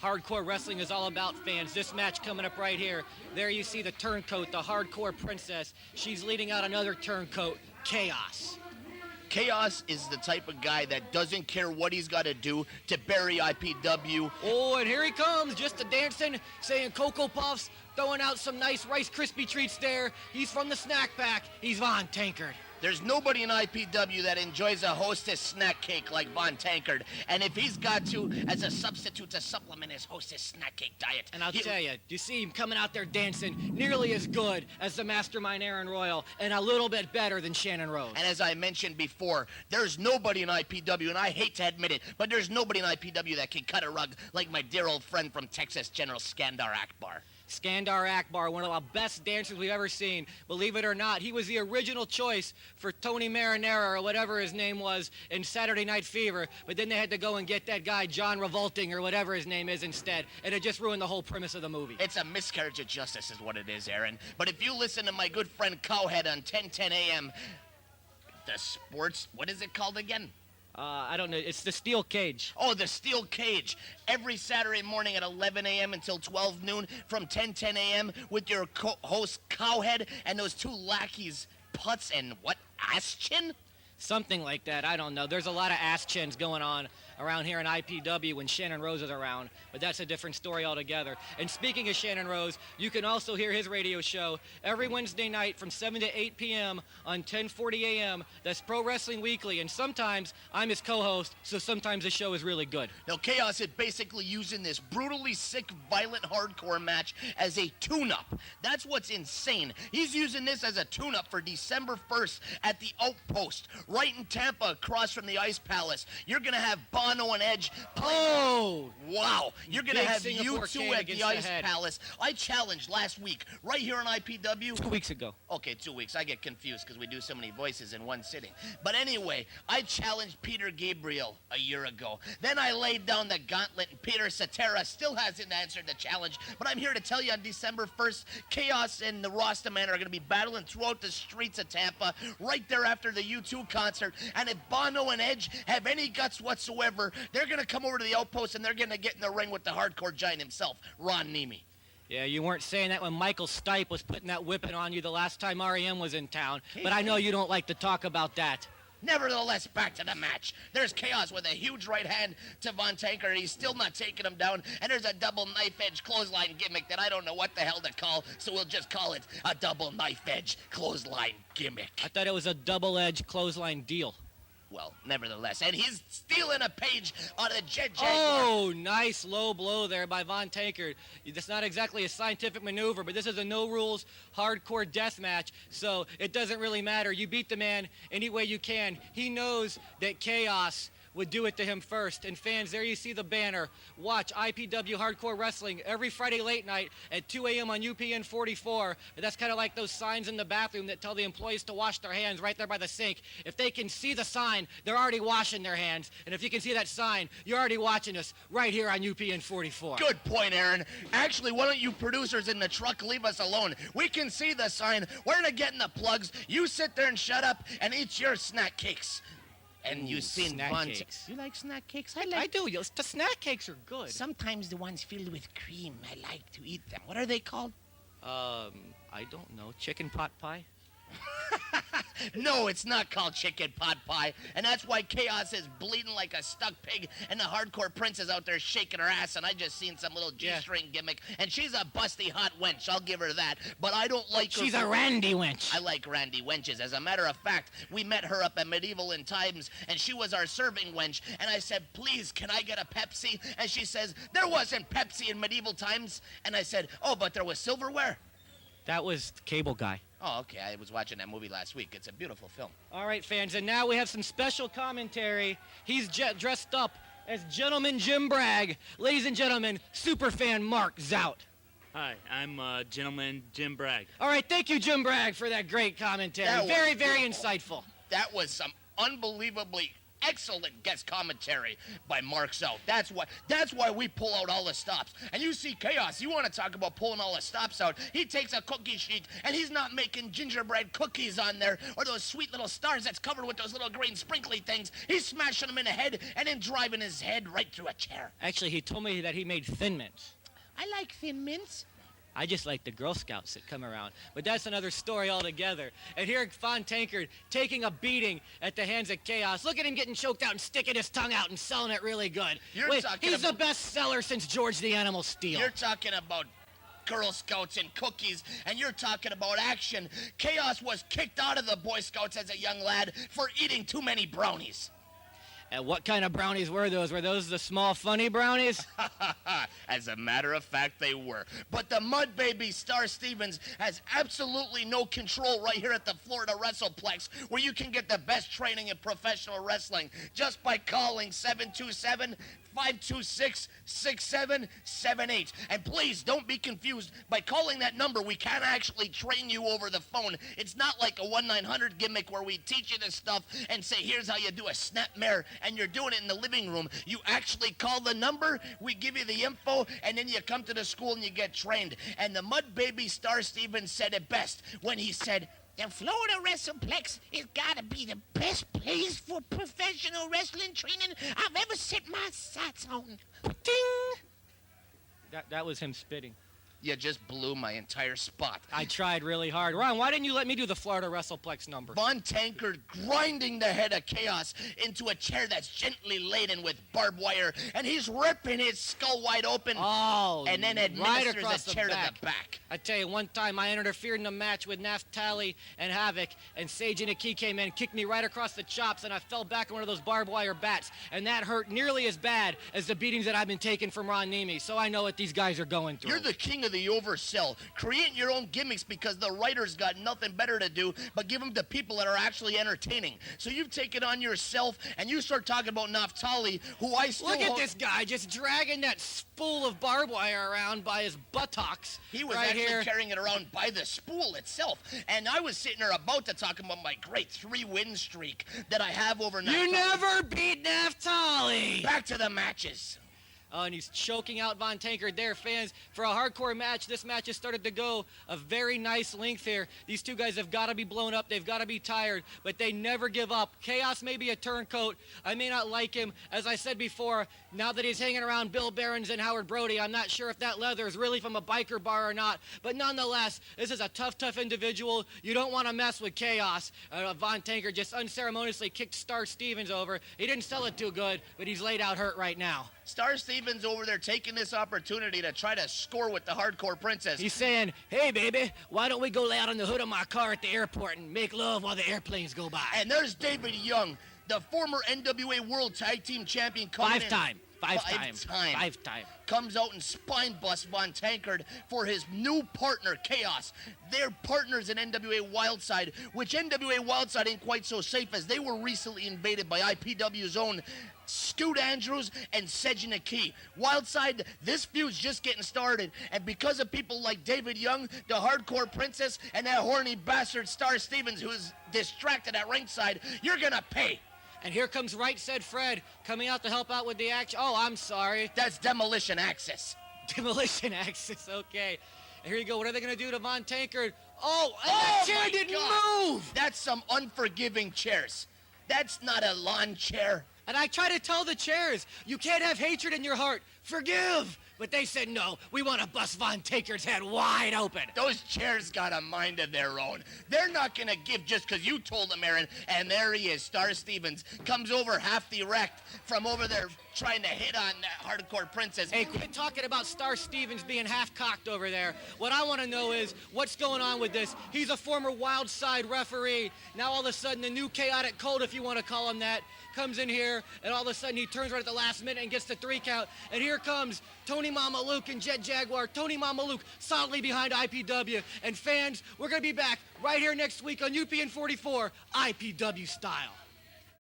Hardcore wrestling is all about, fans. This match coming up right here. There you see the turncoat, the hardcore princess. She's leading out another turncoat, Chaos. Chaos is the type of guy that doesn't care what he's got to do to bury IPW. Oh, and here he comes, just a dancing, saying Cocoa Puffs, throwing out some nice Rice Krispie treats there. He's from the snack pack. He's Von Tankard. There's nobody in IPW that enjoys a Hostess snack cake like Von Tankard. And if he's got to, as a substitute to supplement his Hostess snack cake diet. And I'll tell you, you see him coming out there dancing nearly as good as the mastermind Aaron Royal and a little bit better than Shannon Rose. And as I mentioned before, there's nobody in IPW, and I hate to admit it, but there's nobody in IPW that can cut a rug like my dear old friend from Texas, General Skandar Akbar. Skandar Akbar, one of the best dancers we've ever seen. Believe it or not, he was the original choice for Tony Marinara or whatever his name was in Saturday Night Fever, but then they had to go and get that guy John Revolting or whatever his name is instead, and it just ruined the whole premise of the movie. It's a miscarriage of justice is what it is, Aaron. But if you listen to my good friend Cowhead on 1010 AM, the sports, what is it called again? I don't know. It's the Steel Cage. Oh, the Steel Cage. Every Saturday morning at 11 a.m. until 12 noon from 10 a.m. with your host Cowhead and those two lackeys, Putz and what, Aschin? Something like that. I don't know. There's a lot of ass chins going on around here in IPW when Shannon Rose is around, but that's a different story altogether. And speaking of Shannon Rose, you can also hear his radio show every Wednesday night from 7 to 8 p.m. on 1040 a.m. That's Pro Wrestling Weekly, and sometimes I'm his co-host, so sometimes the show is really good. Now, Chaos is basically using this brutally sick, violent hardcore match as a tune-up. That's what's insane. He's using this as a tune-up for December 1st at the Outpost, right in Tampa, across from the Ice Palace. You're going to have Bono and Edge playing. Oh! Wow. You're going to have Singapore you two Kane at the against Ice the head. Palace. I challenged last week, right here on IPW. 2 weeks ago. Okay, 2 weeks. I get confused because we do so many voices in one sitting. But anyway, I challenged Peter Gabriel a year ago. Then I laid down the gauntlet, and Peter Cetera still hasn't answered the challenge. But I'm here to tell you on December 1st, Chaos and the Rasta Man are going to be battling throughout the streets of Tampa, right there after the U2 concert. And if Bono and Edge have any guts whatsoever, they're going to come over to the Outpost and they're going to get in the ring with the hardcore giant himself, Ron Niemi. Yeah, you weren't saying that when Michael Stipe was putting that whipping on you the last time REM was in town, but I know you don't like to talk about that. Nevertheless, back to the match. There's Chaos with a huge right hand to Von Tankard. He's still not taking him down. And there's a double knife-edge clothesline gimmick that I don't know what the hell to call, so we'll just call it a double knife-edge clothesline gimmick. I thought it was a double-edged clothesline deal. Well, nevertheless. And he's stealing a page on a Jet Jaguar. Oh, nice low blow there by Von Tankard. That's not exactly a scientific maneuver, but this is a no-rules hardcore death match, so it doesn't really matter. You beat the man any way you can. He knows that Chaos would do it to him first. And fans, there you see the banner. Watch IPW Hardcore Wrestling every Friday late night at 2 a.m. on UPN 44. And that's kind of like those signs in the bathroom that tell the employees to wash their hands right there by the sink. If they can see the sign, they're already washing their hands. And if you can see that sign, you're already watching us right here on UPN 44. Good point, Aaron. Actually, why don't you producers in the truck leave us alone? We can see the sign. We're not getting the plugs. You sit there and shut up and eat your snack cakes. And you've seen snack cakes. You like snack cakes? I do. The snack cakes are good. Sometimes the ones filled with cream, I like to eat them. What are they called? I don't know. Chicken pot pie? No, it's not called chicken pot pie. And that's why Chaos is bleeding like a stuck pig and the hardcore prince is out there shaking her ass. And I just seen some little G-string gimmick. And she's a busty hot wench. I'll give her that. But I don't like her. She's a randy wench. I like randy wenches. As a matter of fact, we met her up at Medieval in Times, and she was our serving wench. And I said, please, can I get a Pepsi? And she says, there wasn't Pepsi in Medieval Times. And I said, oh, but there was silverware? That was the Cable Guy. Oh, okay. I was watching that movie last week. It's a beautiful film. All right, fans, and now we have some special commentary. He's dressed up as Gentleman Jim Bragg. Ladies and gentlemen, superfan Mark Zout. Hi, I'm Gentleman Jim Bragg. All right, thank you, Jim Bragg, for that great commentary. Very insightful. That was some unbelievably excellent guest commentary by Mark South. That's why we pull out all the stops. And you see Chaos, you want to talk about pulling all the stops out. He takes a cookie sheet, and he's not making gingerbread cookies on there or those sweet little stars that's covered with those little green sprinkly things. He's smashing them in the head and then driving his head right through a chair. Actually, he told me that he made Thin Mints. I like Thin Mints. I just like the Girl Scouts that come around. But that's another story altogether. And here, Von Tankard taking a beating at the hands of Chaos. Look at him getting choked out and sticking his tongue out and selling it really good. He's the best seller since George the Animal Steel. You're talking about Girl Scouts and cookies, and you're talking about action. Chaos was kicked out of the Boy Scouts as a young lad for eating too many brownies. And what kind of brownies were those? Were those the small, funny brownies? As a matter of fact, they were. But the Mud Baby Star Stevens has absolutely no control right here at the Florida WrestlePlex, where you can get the best training in professional wrestling just by calling 727-526-6778. And please don't be confused. By calling that number, we can't actually train you over the phone. It's not like a 1-900 gimmick where we teach you this stuff and say, here's how you do a snapmare, and you're doing it in the living room. You actually call the number, we give you the info, and then you come to the school and you get trained. And the Mud Baby Star Stevens said it best when he said, the Florida WrestlePlex has got to be the best place for professional wrestling training I've ever set my sights on. Ding! That was him spitting. You just blew my entire spot. I tried really hard. Ron, why didn't you let me do the Florida WrestlePlex number? Von Tankard grinding the head of Chaos into a chair that's gently laden with barbed wire, and he's ripping his skull wide open. Oh, and then administers a chair to the back. I tell you, one time I interfered in a match with Naftali and Havoc, and Sage and Aki came in, kicked me right across the chops, and I fell back on one of those barbed wire bats, and that hurt nearly as bad as the beatings that I've been taking from Ron Niemi, so I know what these guys are going through. You're the king of the oversell. Create your own gimmicks because the writers got nothing better to do but give them to people that are actually entertaining. So you've taken on yourself and you start talking about Naftali, who I still... Look at this guy just dragging that spool of barbed wire around by his buttocks. He was right actually here. carrying it around by the spool itself. And I was sitting there about to talk about my great 3-win streak that I have over Naftali. You never beat Naftali! Back to the matches. And he's choking out Von Tankard there. Fans, for a hardcore match, this match has started to go a very nice length here. These two guys have got to be blown up. They've got to be tired, but they never give up. Chaos may be a turncoat. I may not like him. As I said before, now that he's hanging around Bill Behrens and Howard Brody, I'm not sure if that leather is really from a biker bar or not. But nonetheless, this is a tough individual. You don't want to mess with Chaos. Von Tankard just unceremoniously kicked Star Stevens over. He didn't sell it too good, but he's laid out hurt right now. Star Stevens over there taking this opportunity to try to score with the Hardcore Princess. He's saying, hey, baby, why don't we go lay out on the hood of my car at the airport and make love while the airplanes go by? And there's David Young, the former NWA World Tag Team Champion. Five time. Comes out and spine busts Von Tankard for his new partner, Chaos. They're partners in NWA Wildside, which NWA Wildside ain't quite so safe as they were recently invaded by IPW's own Scoot Andrews and Sejin Aki. Wildside, this feud's just getting started, and because of people like David Young, the Hardcore Princess, and that horny bastard Star Stevens who's distracted at ringside, you're gonna pay. And here comes Right Said Fred coming out to help out with the action. Oh, I'm sorry. That's Demolition Axis. Demolition Axis, okay. And here you go. What are they going to do to Von Tankard? Oh, that chair didn't move. That's some unforgiving chairs. That's not a lawn chair. And I try to tell the chairs, you can't have hatred in your heart. Forgive. But they said, no, we want to bust Von Tankard's head wide open. Those chairs got a mind of their own. They're not going to give just because you told them, Aaron. And there he is, Star Stevens. Comes over half erect from over there trying to hit on that Hardcore Princess. Hey, quit talking about Star Stevens being half-cocked over there. What I want to know is, what's going on with this? He's a former Wild Side referee. Now all of a sudden, the new Chaotic Cold, if you want to call him that, comes in here, and all of a sudden he turns right at the last minute and gets the 3 count. And here comes Tony Mama Luke and Jet Jaguar. Tony Mama Luke solidly behind IPW. And fans, we're going to be back right here next week on UPN 44, IPW style.